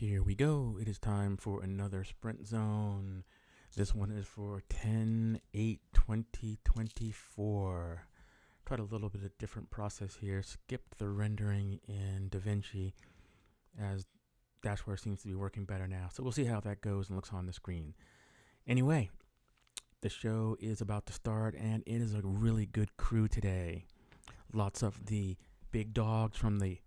Here we go. It is time for another sprint zone. This one is for 10/8/2024. Tried a little bit of different process here. Skipped the rendering in Davinci as Dashware seems to be working better now. So we'll see how that goes and looks on the screen. Anyway, the show is about to start and it is a really good crew today. Lots of the big dogs from the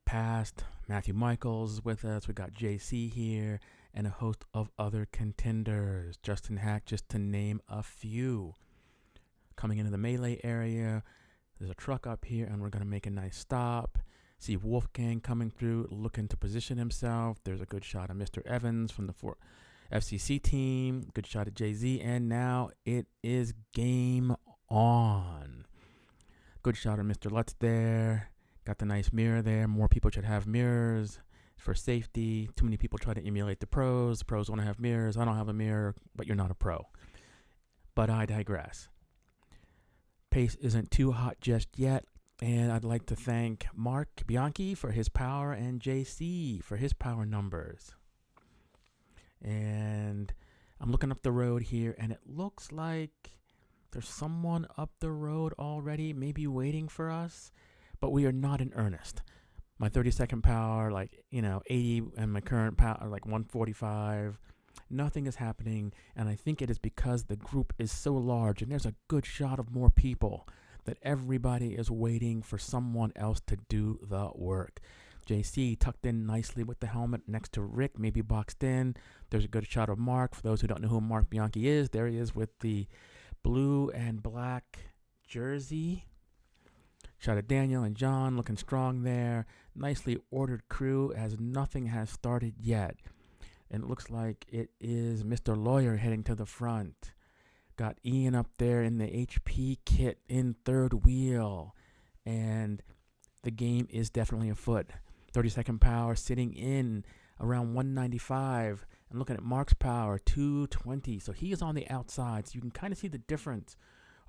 past. Matthew Michaels is with us. We got JC here and a host of other contenders. Justin Hack, just to name a few. Coming into the melee area, there's a truck up here and we're going to make a nice stop. See Wolfgang coming through, looking to position himself. There's a good shot of Mr. Evans from the FCC team. Good shot of JZ. And now it is game on. Good shot of Mr. Lutz there. Got the nice mirror there. More people should have mirrors for safety. Too many people try to emulate the pros. The pros want to have mirrors. I don't have a mirror, but you're not a pro. But I digress. Pace isn't too hot just yet. And I'd like to thank Mark Bianchi for his power and JC for his power numbers. And I'm looking up the road here, and it looks like there's someone up the road already, maybe waiting for us. But we are not in earnest. My 30-second power, 80, and my current power, 145. Nothing is happening, and I think it is because the group is so large, and there's a good shot of more people, that everybody is waiting for someone else to do the work. JC tucked in nicely with the helmet next to Rick, maybe boxed in. There's a good shot of Mark. For those who don't know who Mark Bianchi is, there he is with the blue and black jersey. Shot of Daniel and John looking strong there. Nicely ordered crew as nothing has started yet. And it looks like it is Mr. Lawyer heading to the front. Got Ian up there in the HP kit in third wheel. And the game is definitely afoot. 30-second power sitting in around 195. And looking at Mark's power, 220. So he is on the outside. So you can kind of see the difference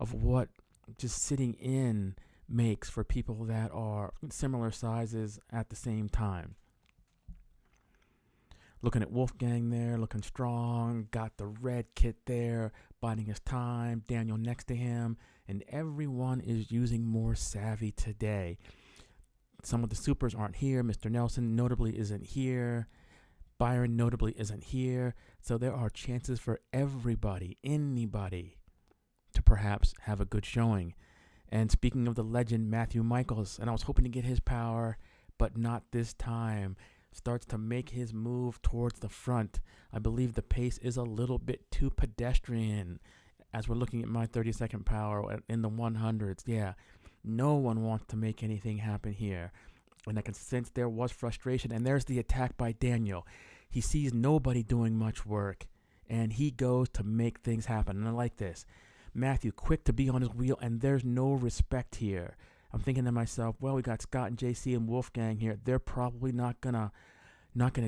of what just sitting in makes for people that are similar sizes at the same time. Looking at Wolfgang there, looking strong, got the red kit there, biding his time, Daniel next to him, and everyone is using more savvy today. Some of the supers aren't here. Mr. Nelson notably isn't here. Byron notably isn't here. So there are chances for everybody, anybody, to perhaps have a good showing. And speaking of the legend, Matthew Michaels, and I was hoping to get his power, but not this time, starts to make his move towards the front. I believe the pace is a little bit too pedestrian as we're looking at my 30-second power in the 100s. Yeah, no one wants to make anything happen here. And I can sense there was frustration. And there's the attack by Daniel. He sees nobody doing much work, and he goes to make things happen. And I like this. Matthew, quick to be on his wheel, and there's no respect here. I'm thinking to myself, well, we got Scott and JC and Wolfgang here. They're probably not gonna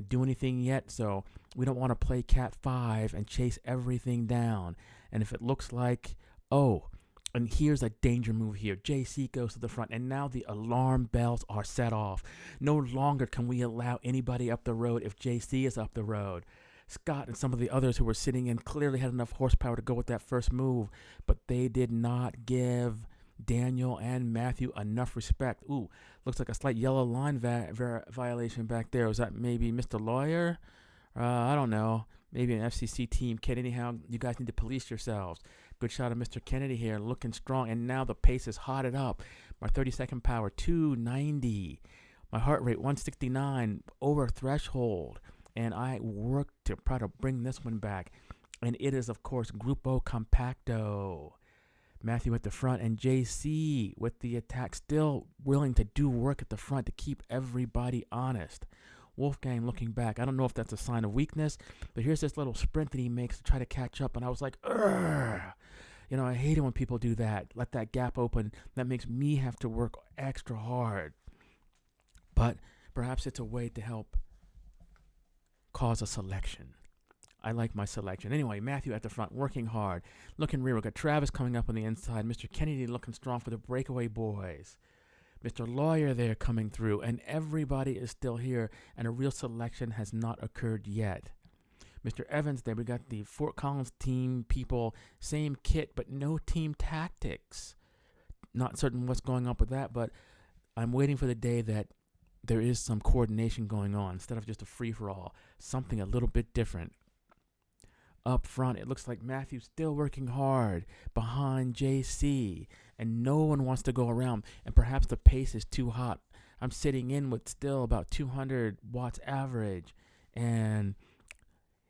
do anything yet, so we don't want to play Cat 5 and chase everything down. And if it looks like, and here's a danger move here. JC goes to the front, and now the alarm bells are set off. No longer can we allow anybody up the road if JC is up the road. Scott and some of the others who were sitting in clearly had enough horsepower to go with that first move, but they did not give Daniel and Matthew enough respect. Ooh, looks like a slight yellow line violation back there. Was that maybe Mr. Lawyer? I don't know. Maybe an FCC team kid. Anyhow, you guys need to police yourselves. Good shot of Mr. Kennedy here, looking strong, and now the pace is hotted up. My 30-second power, 290. My heart rate, 169, over threshold. And I worked to try to bring this one back. And it is, of course, Grupo Compacto. Matthew at the front and JC with the attack, still willing to do work at the front to keep everybody honest. Wolfgang looking back. I don't know if that's a sign of weakness, but here's this little sprint that he makes to try to catch up. And I was like, I hate it when people do that. Let that gap open. That makes me have to work extra hard. But perhaps it's a way to help cause a selection. I like my selection. Anyway, Matthew at the front, working hard, looking rear. We got Travis coming up on the inside. Mr. Kennedy looking strong for the breakaway boys. Mr. Lawyer there coming through, and everybody is still here, and a real selection has not occurred yet. Mr. Evans there, we got the Fort Collins team people, same kit, but no team tactics. Not certain what's going on with that, but I'm waiting for the day that there is some coordination going on instead of just a free-for-all, something a little bit different. Up front, it looks like Matthew's still working hard behind JC, and no one wants to go around, and perhaps the pace is too hot. I'm sitting in with still about 200 watts average, and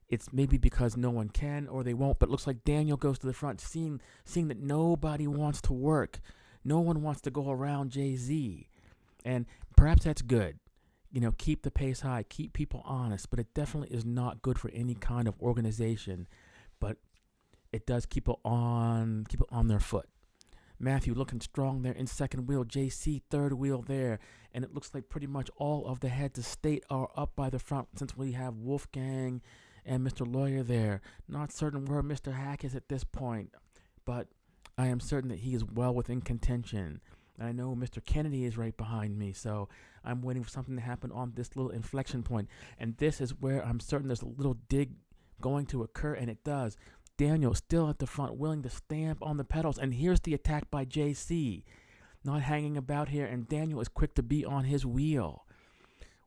it's maybe because no one can or they won't, but it looks like Daniel goes to the front, seeing that nobody wants to work. No one wants to go around JZ, and perhaps that's good. Keep the pace high, keep people honest, but it definitely is not good for any kind of organization. But it does keep people on their foot. Matthew looking strong there in second wheel, JC third wheel there, and it looks like pretty much all of the heads of state are up by the front since we have Wolfgang and Mr. Lawyer there. Not certain where Mr. Hack is at this point, but I am certain that he is well within contention. And I know Mr. Kennedy is right behind me, so I'm waiting for something to happen on this little inflection point. And this is where I'm certain there's a little dig going to occur, and it does. Daniel still at the front, willing to stamp on the pedals. And here's the attack by JC. Not hanging about here, and Daniel is quick to be on his wheel.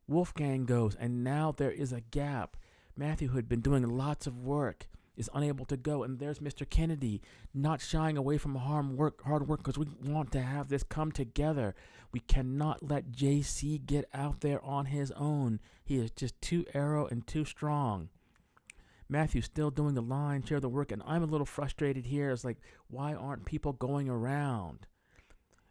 Wolfgang goes, and now there is a gap. Matthew, who had been doing lots of work, is unable to go, and there's Mr. Kennedy not shying away from hard work because we want to have this come together. We cannot let JC get out there on his own. He is just too arrow and too strong. Matthew's still doing the line, share the work, and I'm a little frustrated here. It's like, why aren't people going around?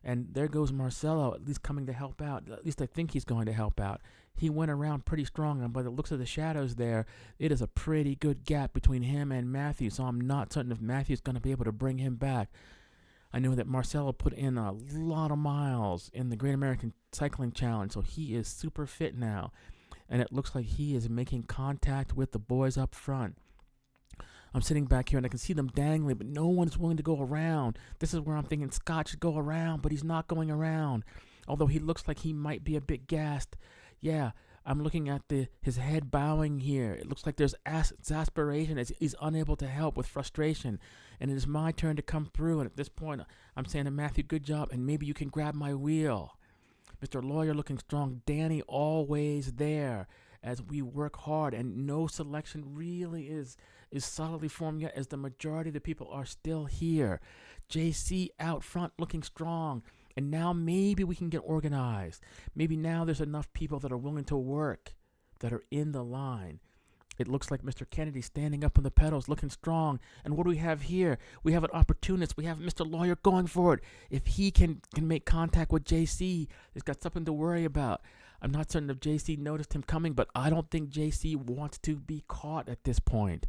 And there goes Marcelo, at least coming to help out. At least I think he's going to help out. He went around pretty strong, and by the looks of the shadows there, it is a pretty good gap between him and Matthew, so I'm not certain if Matthew's going to be able to bring him back. I know that Marcelo put in a lot of miles in the Great American Cycling Challenge, so he is super fit now, and it looks like he is making contact with the boys up front. I'm sitting back here and I can see them dangling, but no one is willing to go around. This is where I'm thinking Scott should go around, but he's not going around. Although he looks like he might be a bit gassed. Yeah, I'm looking at his head bowing here. It looks like there's exasperation as he's unable to help with frustration. And it is my turn to come through. And at this point, I'm saying to Matthew, good job, and maybe you can grab my wheel. Mr. Lawyer looking strong. Danny always there as we work hard, and no selection really is solidly formed yet, as the majority of the people are still here. JC out front looking strong, and now maybe we can get organized. Maybe now there's enough people that are willing to work, that are in the line. It looks like Mr. Kennedy standing up on the pedals, looking strong. And what do we have here? We have an opportunist. We have Mr. Lawyer going for it. If he can make contact with JC, he's got something to worry about. I'm not certain if JC noticed him coming, but I don't think JC wants to be caught at this point.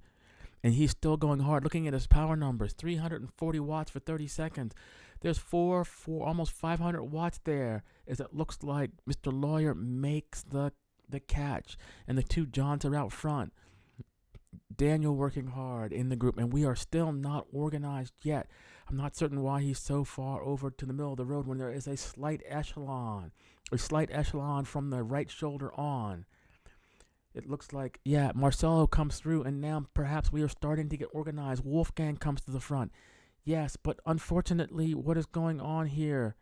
And he's still going hard. Looking at his power numbers, 340 watts for 30 seconds. There's almost 500 watts there, as it looks like Mr. Lawyer makes the catch. And the two Johns are out front. Daniel working hard in the group, and we are still not organized yet. I'm not certain why he's so far over to the middle of the road when there is a slight echelon from the right shoulder on. It looks like, Marcelo comes through, and now perhaps we are starting to get organized. Wolfgang comes to the front. Yes, but unfortunately, what is going on here?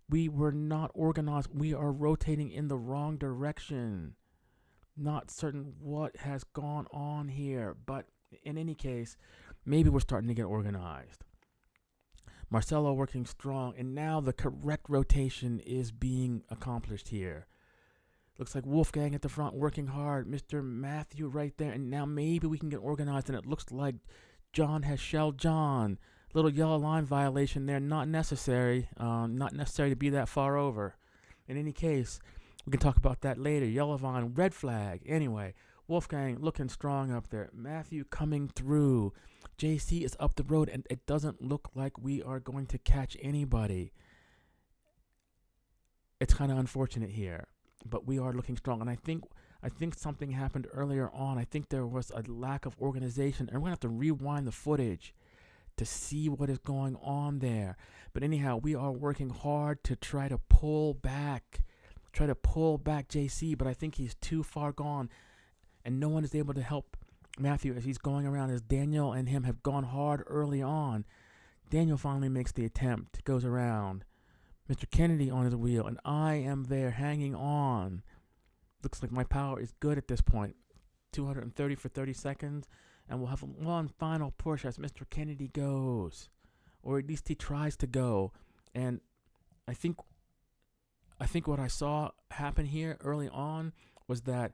We were not organized. We are rotating in the wrong direction. Not certain what has gone on here, but in any case, maybe we're starting to get organized. Marcelo working strong, and now the correct rotation is being accomplished here. Looks like Wolfgang at the front working hard. Mr. Matthew right there, and now maybe we can get organized, and it looks like John has shelled John. Little yellow line violation there, not necessary to be that far over. In any case, we can talk about that later. Yellow line, red flag. Anyway, Wolfgang looking strong up there. Matthew coming through. JC is up the road, and it doesn't look like we are going to catch anybody. It's kind of unfortunate here, but we are looking strong. And I think something happened earlier on. I think there was a lack of organization, and we're going to have to rewind the footage to see what is going on there. But anyhow, we are working hard to try to pull back JC, but I think he's too far gone, and no one is able to help Matthew as he's going around, as Daniel and him have gone hard early on. Daniel finally makes the attempt, goes around. Mr. Kennedy on his wheel, and I am there hanging on. Looks like my power is good at this point. 230 for 30 seconds, and we'll have one final push as Mr. Kennedy goes, or at least he tries to go. And I think what I saw happen here early on was that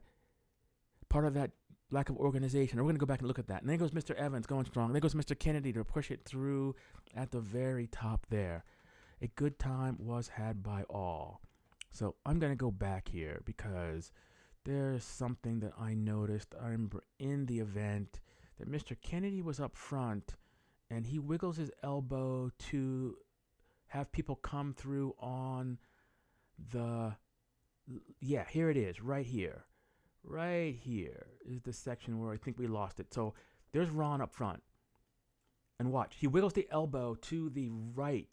part of that lack of organization. We're going to go back and look at that. And then goes Mr. Evans going strong. There goes Mr. Kennedy to push it through at the very top there. A good time was had by all. So I'm going to go back here because there's something that I noticed. I'm in the event that Mr. Kennedy was up front, and he wiggles his elbow to have people come through on the... Yeah, here it is, right here. Right here is the section where I think we lost it. So there's Ron up front. And watch, he wiggles the elbow to the right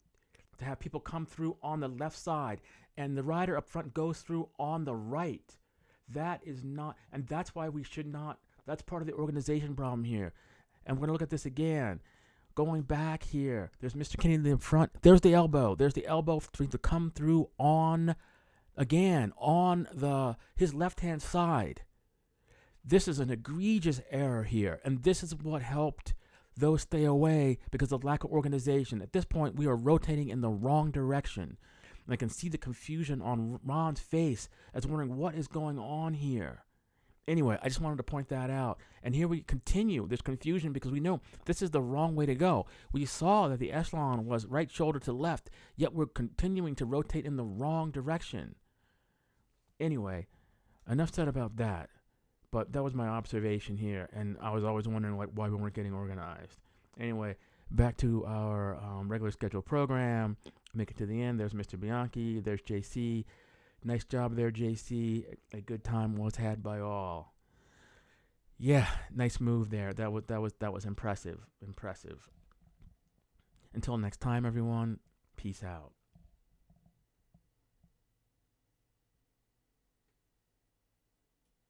to have people come through on the left side. And the rider up front goes through on the right. That is not, and that's why we should not, that's part of the organization problem here. And we're going to look at this again. Going back here, there's Mr. Kennedy in front. There's the elbow. There's the elbow to come through on, again, on his left-hand side. This is an egregious error here, and this is what helped those stay away because of lack of organization. At this point, we are rotating in the wrong direction. And I can see the confusion on Ron's face as wondering what is going on here. Anyway, I just wanted to point that out. And here we continue. There's confusion because we know this is the wrong way to go. We saw that the echelon was right shoulder to left, yet we're continuing to rotate in the wrong direction. Anyway, enough said about that. But that was my observation here, and I was always wondering why we weren't getting organized. Anyway, back to our regular scheduled program. Make it to the end. There's Mr. Bianchi. There's JC. Nice job there, JC. A good time was had by all. Yeah, nice move there. That was impressive. Until next time, everyone. Peace out.